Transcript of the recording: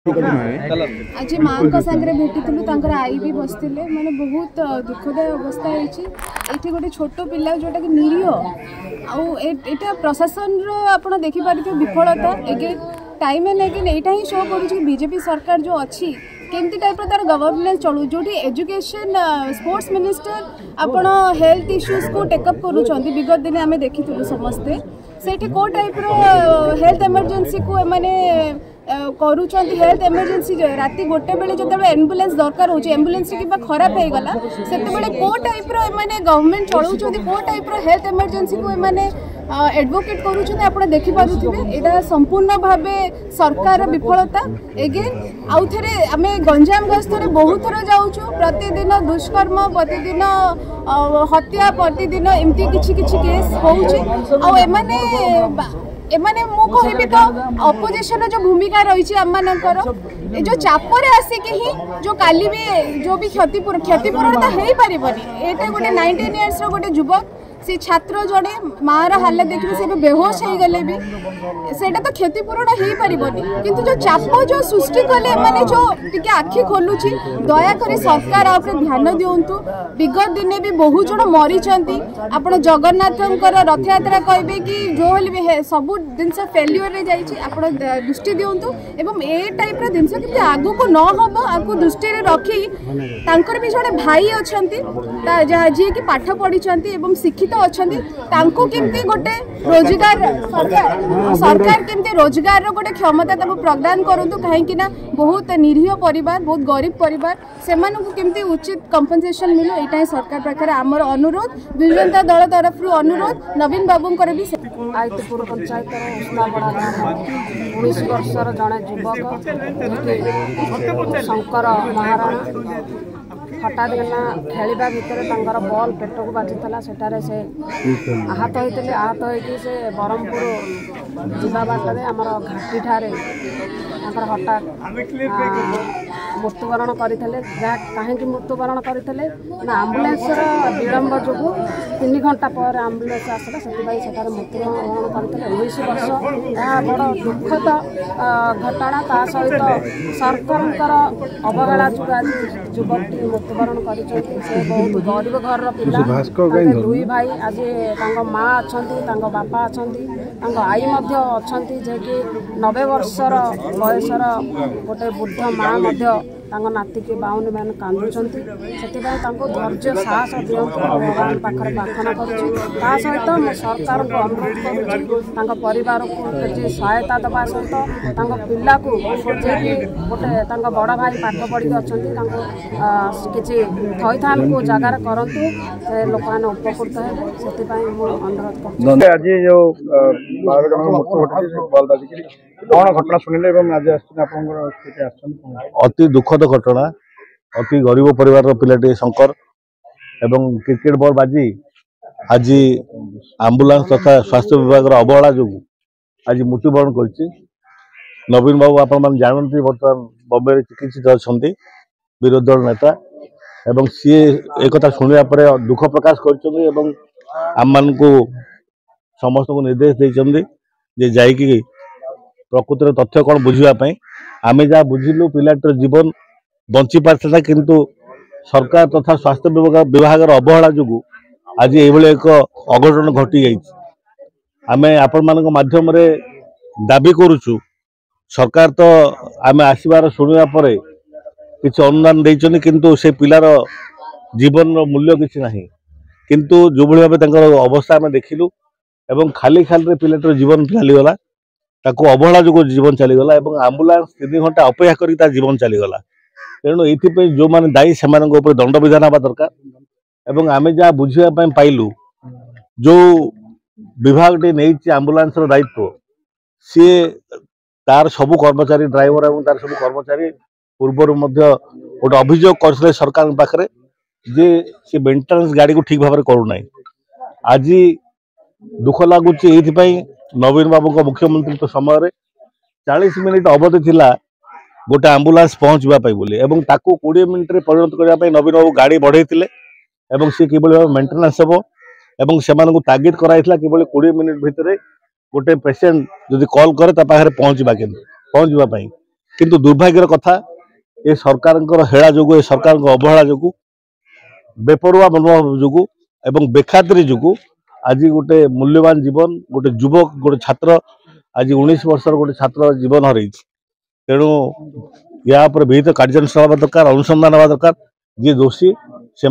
आज माँ सागर भेटी आई भी बसते मैंने बहुत दुखदायी अवस्था होती गोटे छोट पिला जोटा कि निरीह आटा प्रशासन आप देखिपारे विफलता एगे टाइम लेकिन यहाँ ही शो कर बीजेपी सरकार जो अच्छी केमती टाइप तार गवर्नेंस चलू जो एजुकेशन स्पोर्ट्स मिनिस्टर आपण हेल्थ इश्यूज को टेकअप करुँच विगत दिन आम देखी समस्ते से कौ टाइप हेल्थ इमरजेंसी को मैंने करुँच हेल्थ इमरजेंसी राति गोटे बेले जो एम्बुलेंस दरकार हो एम्बुलेंस कि खराब हो गला से कौ टाइप मैंने गवर्नमेंट चलाऊँ कौ टाइप हेल्थ इमरजेंसी को मैंने एडवोकेट करुँच आप देखिपे यहाँ संपूर्ण भाव सरकार विफलता एगेन आउ थे आम गंजाम गस्तर बहुत थर जाऊँ प्रतिदिन दुष्कर्म प्रतिदिन हत्या प्रतिदिन एमती किछि केस होने एमाने मु कहबी तो अपोजिशन जो भूमिका रही आमମାନଙ୍କର ए जो चापर आसिक ही जो काली भी जो भी क्षतिपूरण तो हो पारबनी एटा गोटे 19 इयर्स रो गोटे युवक से छात्र जड़े माँ हालत देखिए से बेहोश हो गले भी सेटा तो क्षतिपूरण हो पारबनी किंतु जो चाप जो सृष्टि कले माने जो टिके आखि खोलुची दया करी सरकार आप ध्यान दिंतु विगत दिने भी बहुत जन मरी आप जगन्नाथंकर रथ यात्रा कहे कि जो भी सब जिनस फेल्यूर आप दृष्टि दिंतु एवं ए टाइप जिनस कि आगु को न हम आपको दृष्टि रखी तांकर भी जड़े भाई अच्छा जी कि पाठ पढ़ी शिक्षित अच्छी केमती गोटे रोजगार सरकार केमती रोजगार गोटे क्षमता प्रदान करूँ कहीं बहुत निरीह परिवार बहुत गरीब परिवार से केमती उचित कंपनसेशन मिलो यहाँ सरकार पाखे आमर अनुरोध विजु जनता दल तरफ अनुरोध नवीन बाबू भी आयतपुर पंचायत उष्णाबड़ा गाँव 19 वर्षर जड़े युवक शंकर महाराणा हठात किना खेलवा भितर बॉल पेट को बाजिला सेठारे से आहत होते आहत होसे ब्रह्मपुर जीवा बाटर आमर घाटी ठारे हठात मृत्युवरण करते कहीं मृत्युवरण करते आम्बुलांस विलंब जो 3 घंटा पर आम्बुलांस आसला से मृत्युवरण करते 19 वर्ष यह बड़ दुखद घटना ता सहित सरकार अवहेला जो आज युवकटी मृत्युवरण कर बहुत गरीब घर पिला 2 भाई आज माँ अच्छा बापा अच्छा आई अच्छा जे कि 90 वर्षर बयसर गोटे बुद्ध माँ नाती के बाउनी मैंने कांदुंट से धैर्य साहस दिंतु भगवान पाखे प्रार्थना करुँच सहित मैं सरकार को अनुरोध कर परिवार को किसी सहायता देवा सहित पिला को गोटे बड़ भाई पाठ पढ़ी अच्छा किसी थईथान को जगार करूँ से लोक मैंने उपकृत है से अनुरोध कौन घटना शुणिले आज अति दुखद घटना अति गरीब परिवार पिलाटे शंकर एवं क्रिकेट बॉल बाजी आज आम्बुलांस तथा स्वास्थ्य विभाग अवहेला जो आज मृत्युवरण कर नवीन बाबू आप जानते बर्तमान बॉम्बे चिकित्सित अच्छा विरोधी दल नेता एवं सी एक शुणा पर दुख प्रकाश कर आम मान को समस्त को निर्देश देते जाकि प्रकृतिर तथ्य कौन बुझापी आम जहाँ बुझिलु पिलाटर जीवन बंची पार्था किंतु सरकार तथा स्वास्थ्य विभाग अवहेला जो आज ये एक अघटन घटी जामें आपण मान माध्यम दाबी करुचु सरकार तो आम आसबार शुणा पर किसी अनुदान देते किंतु से पिलार जीवन मूल्य किसी ना किंतु जो भाव अवस्था आम देखिलु एवं खाली खाली पिलाटर जीवन चलीगला ताको अवहेला जो जीवन चलीगला आम्बुलांस 3 घंटा अपेक्षा कर जीवन चलीगला तेणु ये जो मैंने दायी से दंड विधान हवा दरकार आम जहाँ बुझापी पाइलु जो विभाग टी नहीं आम्बुलांस दायित्व सी तार सबू कर्मचारी ड्राइवर और तार सब कर्मचारी पूर्वर गोटे अभियोग कर सरकार पाखे जे सी मेंटेनेंस गाड़ी को ठीक भाव करूना आज दुख लगुच ये नवीन बाबू मुख्यमंत्री समय 40 मिनिट अवधि थिला गोटे आम्बुलांस पहुँचवाई बोली 20 मिनिट परिणत करने नवीन बाबू गाड़ी बढ़े सी कि मेंटेनेंस हम से तागिद कराई कि 20 मिनिट भितर गोटे पेसेंट जदि कॉल करे पाखे पहुँचवाई किंतु दुर्भाग्यर कथा ए सरकार हेला जो ए सरकार अवहेला जो बेपरुआ मनोभाव जो एवं बेखातिरी जो आज गोटे मूल्यवान जीवन गोटे युवक गोटे छात्र आज 19 वर्षर गोटे छात्र जीवन हर तेणु या विहित कार्यानुष्ठान दरकार अनुसंधान हवा दरकार जी दोषी से